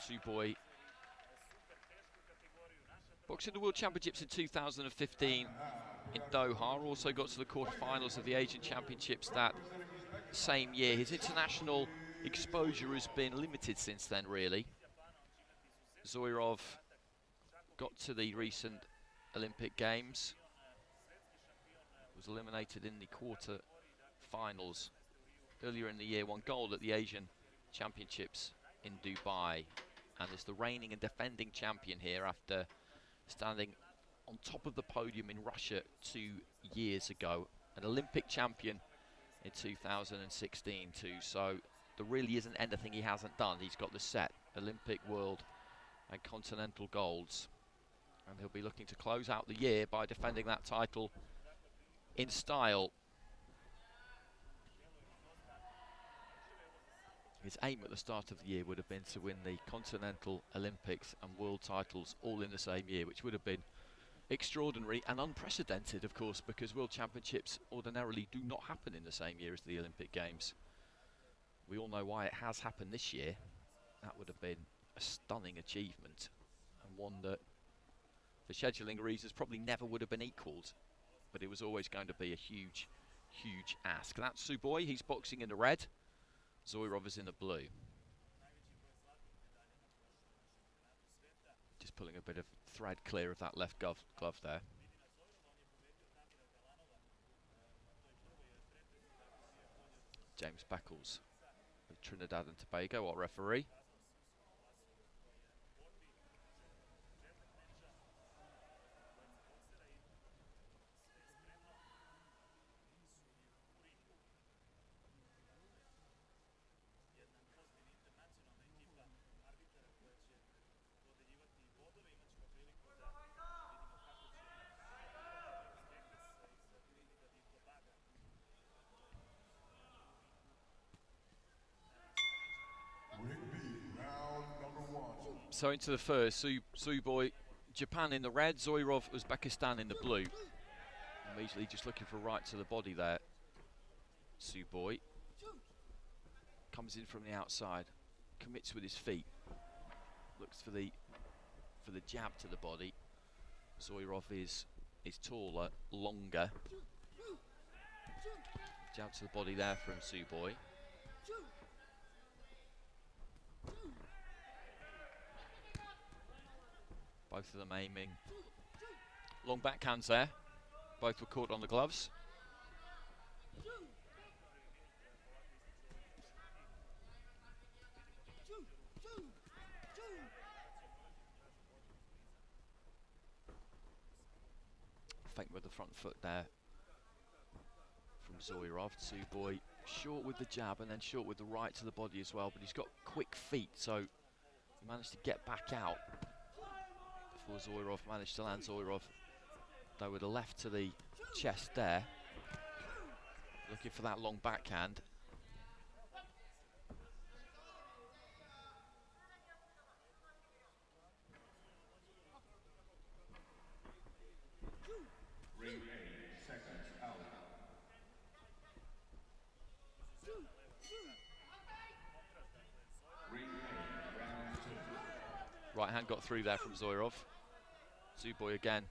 TSUBOI boxing the World Championships in 2015 in Doha. Also got to the quarterfinals of the Asian Championships that same year. His international exposure has been limited since then, really. ZOIROV got to the recent Olympic Games, was eliminated in the quarter-finals earlier in the year, won gold at the Asian Championships in Dubai, and is the reigning and defending champion here after standing on top of the podium in Russia 2 years ago. An Olympic champion in 2016 too, so there really isn't anything he hasn't done. He's got the set Olympic, world and continental golds, and he'll be looking to close out the year by defending that title in style. His aim at the start of the year would have been to win the Continental, Olympics and World titles all in the same year, which would have been extraordinary and unprecedented, of course, because World Championships ordinarily do not happen in the same year as the Olympic Games. We all know why it has happened this year. That would have been a stunning achievement, and one that, for scheduling reasons, probably never would have been equalled, but it was always going to be a huge, huge ask. That's TSUBOI, he's boxing in the red. ZOIROV is in the blue. Just pulling a bit of thread clear of that left glove there. James Beckles of Trinidad and Tobago, our referee. So into the first, TSUBOI, Japan in the red, ZOIROV, Uzbekistan in the blue. Immediately just looking for a right to the body there. TSUBOI comes in from the outside, commits with his feet, looks for the jab to the body. ZOIROV is taller, longer. Jab to the body there from TSUBOI. Both of them aiming long backhands there. Both were caught on the gloves. Feint with the front foot there from ZOIROV. TSUBOI short with the jab and then short with the right to the body as well, but he's got quick feet, so he managed to get back out before ZOIROV managed to land. ZOIROV, though, with a left to the chest there, looking for that long backhand. Right hand got through there from ZOIROV. TSUBOI again,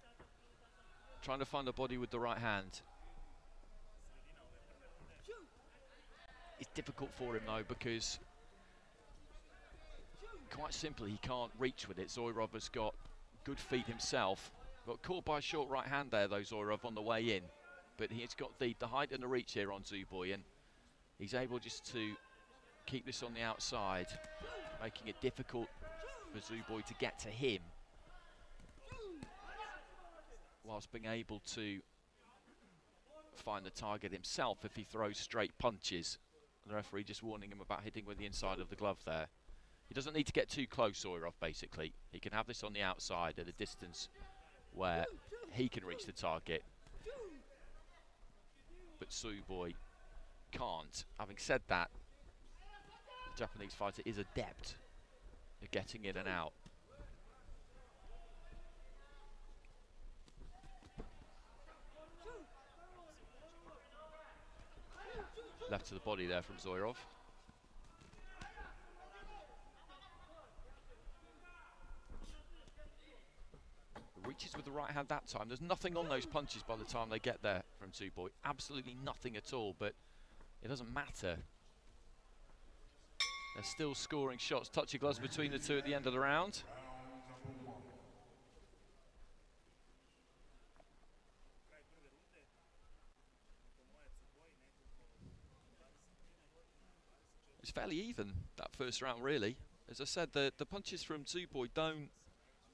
trying to find the body with the right hand. It's difficult for him though, because quite simply he can't reach with it. ZOIROV has got good feet himself. Got caught by a short right hand there though, ZOIROV, on the way in. But he's got the height and the reach here on TSUBOI, and he's able just to keep this on the outside, making it difficult for TSUBOI to get to him, whilst being able to find the target himself if he throws straight punches. The referee just warning him about hitting with the inside of the glove there. He doesn't need to get too close, ZOIROV, basically. He can have this on the outside at a distance where he can reach the target, but TSUBOI can't. Having said that, the Japanese fighter is adept at getting in and out. Left to the body there from ZOIROV. catches with the right hand that time. There's nothing on those punches by the time they get there from TSUBOI. Absolutely nothing at all, but it doesn't matter. They're still scoring shots. Touchy gloves between the two at the end of the round. It's fairly even, that first round, really. As I said, the punches from TSUBOI don't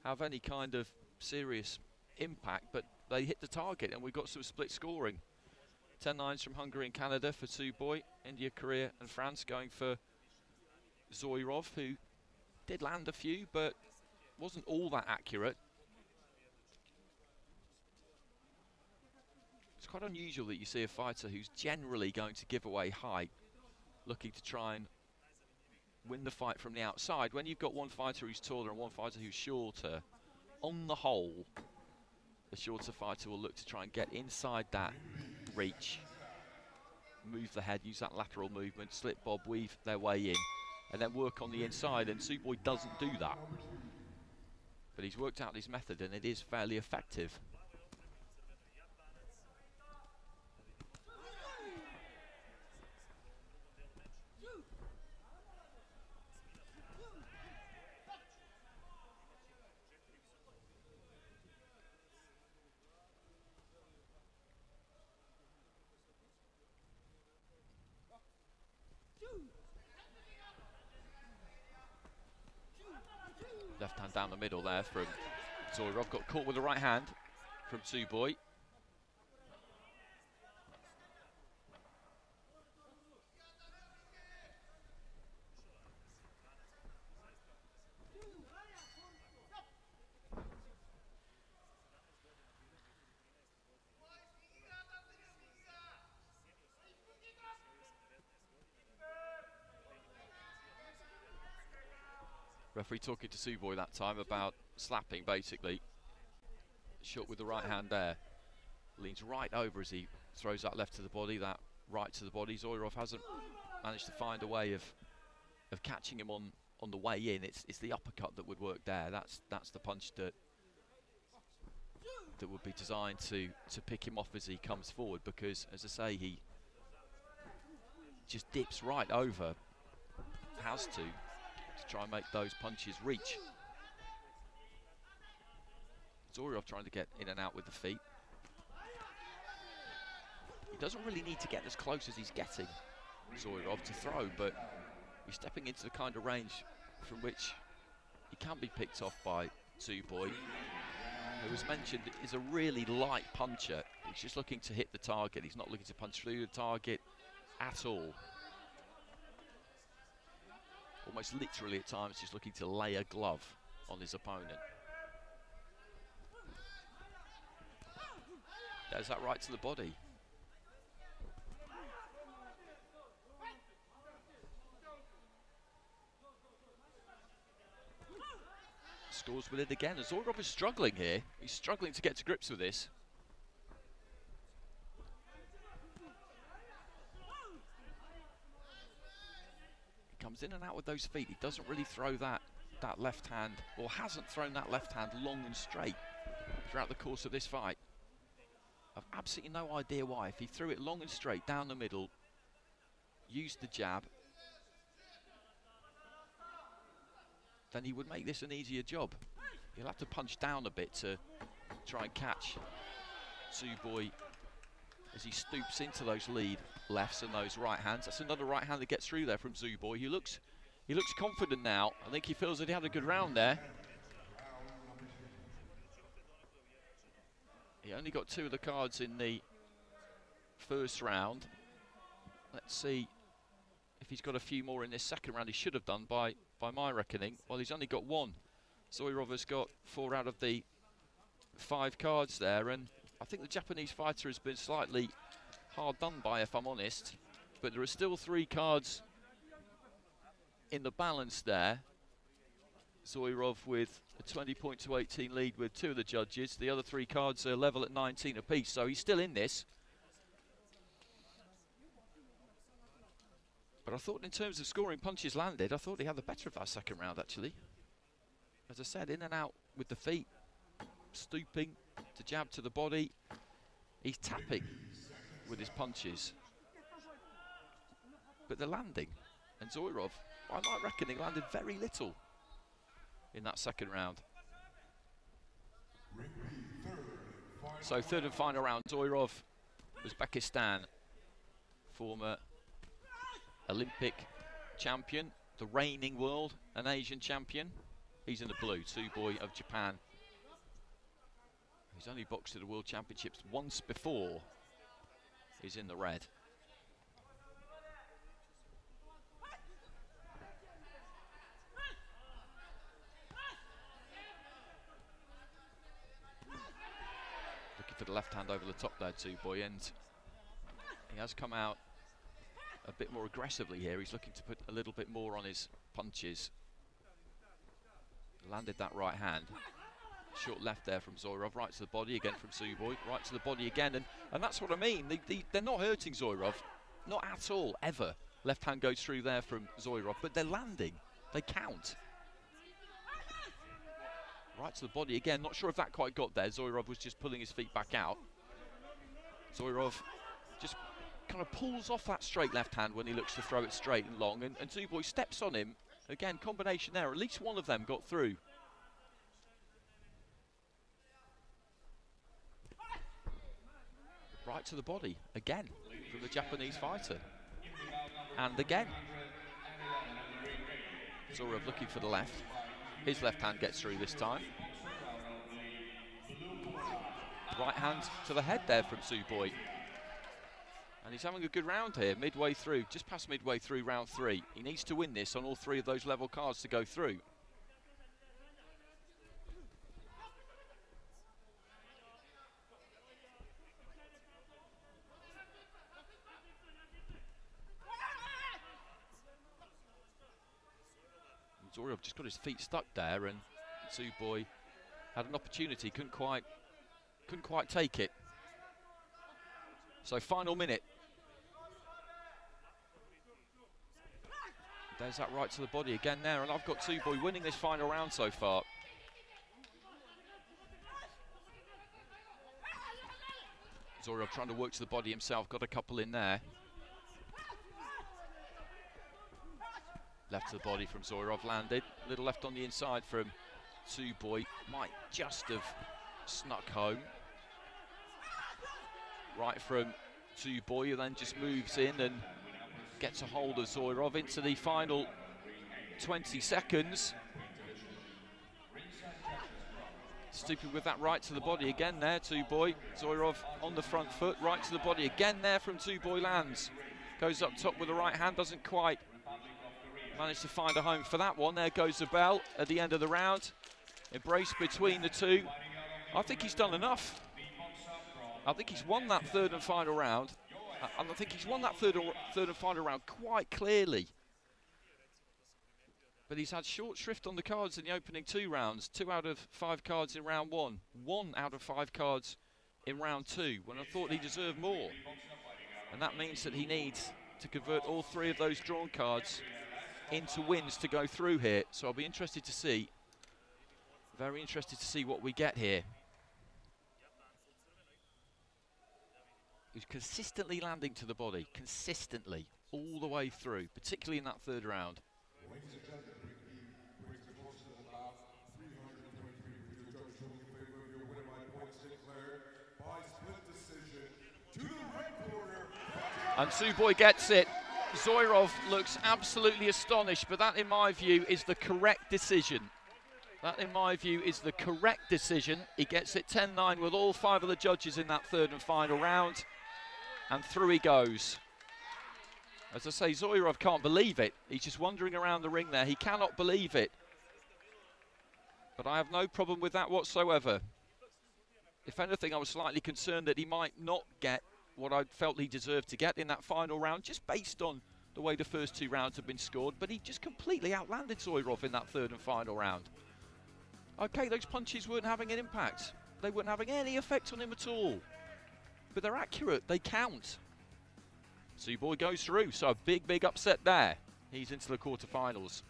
have any kind of serious impact, but they hit the target, and we got some split scoring. 10-9s from Hungary and Canada for TSUBOI. India, Korea and France going for ZOIROV, who did land a few, but wasn't all that accurate. It's quite unusual that you see a fighter who's generally going to give away height looking to try and win the fight from the outside. When you've got one fighter who's taller and one fighter who's shorter, on the whole, the shorter fighter will look to try and get inside that reach, move the head, use that lateral movement, slip, bob, weave their way in, and then work on the inside, and TSUBOI doesn't do that. But he's worked out his method, and it is fairly effective. Left hand down the middle there from ZOIROV. Got caught with the right hand from TSUBOI. Referee talking to TSUBOI that time about slapping, basically. Shot with the right hand there. Leans right over as he throws that left to the body, that right to the body. ZOIROV hasn't managed to find a way of catching him on the way in. It's the uppercut that would work there. That's the punch that would be designed to pick him off as he comes forward, because, as I say, he just dips right over. Has to try and make those punches reach. ZOIROV trying to get in and out with the feet. He doesn't really need to get as close as he's getting, ZOIROV, to throw, but he's stepping into the kind of range from which he can be picked off by TSUBOI, who, as mentioned, is a really light puncher. He's just looking to hit the target. He's not looking to punch through the target at all. Almost literally at times just looking to lay a glove on his opponent. There's that right to the body. Scores with it again. ZOIROV is struggling here. He's struggling to get to grips with this. Comes in and out with those feet. He doesn't really throw that left hand, or hasn't thrown that left hand long and straight throughout the course of this fight. I've absolutely no idea why. If he threw it long and straight down the middle, used the jab, then he would make this an easier job. He'll have to punch down a bit to try and catch TSUBOI as he stoops into those lead lefts and those right hands. That's another right hand that gets through there from TSUBOI. He looks confident now. I think he feels that he had a good round there. He only got 2 of the cards in the first round. Let's see if he's got a few more in this second round. He should have done by my reckoning. Well, he's only got 1. ZOIROV has got 4 out of the 5 cards there, and I think the Japanese fighter has been slightly hard done by, if I'm honest, but there are still 3 cards in the balance there. ZOIROV with a 20-18 lead with 2 of the judges. The other 3 cards are level at 19 apiece, so he's still in this. But I thought, in terms of scoring punches landed, I thought he had the better of that second round, actually. As I said, in and out with the feet. stooping to jab to the body. He's tapping with his punches. But they're landing. And ZOIROV, by my reckoning, landed very little in that second round. So third and final round, ZOIROV, Uzbekistan, former Olympic champion, the reigning world and Asian champion. He's in the blue, TSUBOI of Japan. He's only boxed at the World Championships once before. He's in the red. Looking for the left hand over the top there, TSUBOI, and he has come out a bit more aggressively here. He's looking to put a little bit more on his punches. Landed that right hand. Short left there from ZOIROV, right to the body again from TSUBOI, right to the body again, and that's what I mean. They're not hurting ZOIROV, not at all, ever. Left hand goes through there from ZOIROV, but they're landing. They count. Right to the body again. Not sure if that quite got there. ZOIROV was just pulling his feet back out. ZOIROV just kind of pulls off that straight left hand when he looks to throw it straight and long, and TSUBOI steps on him. Again, combination there. At least one of them got through. Right to the body again from the Japanese fighter. And again. ZOIROV looking for the left. His left hand gets through this time. Right hand to the head there from TSUBOI. And he's having a good round here, midway through, just past midway through round 3. He needs to win this on all 3 of those level cards to go through. ZOIROV just got his feet stuck there, and TSUBOI had an opportunity, couldn't quite take it. So final minute. There's that right to the body again there, and I've got TSUBOI winning this final round so far. ZOIROV trying to work to the body himself, got a couple in there. Left to the body from ZOIROV, landed. A little left on the inside from TSUBOI, might just have snuck home. Right from TSUBOI, who then just moves in and gets a hold of ZOIROV into the final 20 seconds. Stooping with that right to the body again there, TSUBOI. ZOIROV on the front foot, right to the body again there from TSUBOI, lands. Goes up top with the right hand, doesn't quite manage to find a home for that one. There goes the bell at the end of the round. Embrace between the two. I think he's done enough. I think he's won that third and final round. And I think he's won that third and final round quite clearly. But he's had short shrift on the cards in the opening 2 rounds. 2 out of 5 cards in round 1. 1 out of 5 cards in round 2, when I thought he deserved more. And that means that he needs to convert all 3 of those drawn cards into wins to go through here. So I'll be interested to see, very interested to see what we get here. He's consistently landing to the body, consistently, all the way through, particularly in that 3rd round. And TSUBOI gets it. ZOIROV looks absolutely astonished, but that, in my view, is the correct decision. That, in my view, is the correct decision. He gets it 10-9 with all 5 of the judges in that 3rd and final round. And through he goes. As I say, ZOIROV can't believe it. He's just wandering around the ring there. He cannot believe it. But I have no problem with that whatsoever. If anything, I was slightly concerned that he might not get what I felt he deserved to get in that final round, just based on the way the first 2 rounds have been scored. But he just completely outlanded ZOIROV in that 3rd and final round. Okay, those punches weren't having an impact. They weren't having any effect on him at all. But they're accurate, they count. TSUBOI goes through, so a big, big upset there. He's into the quarterfinals.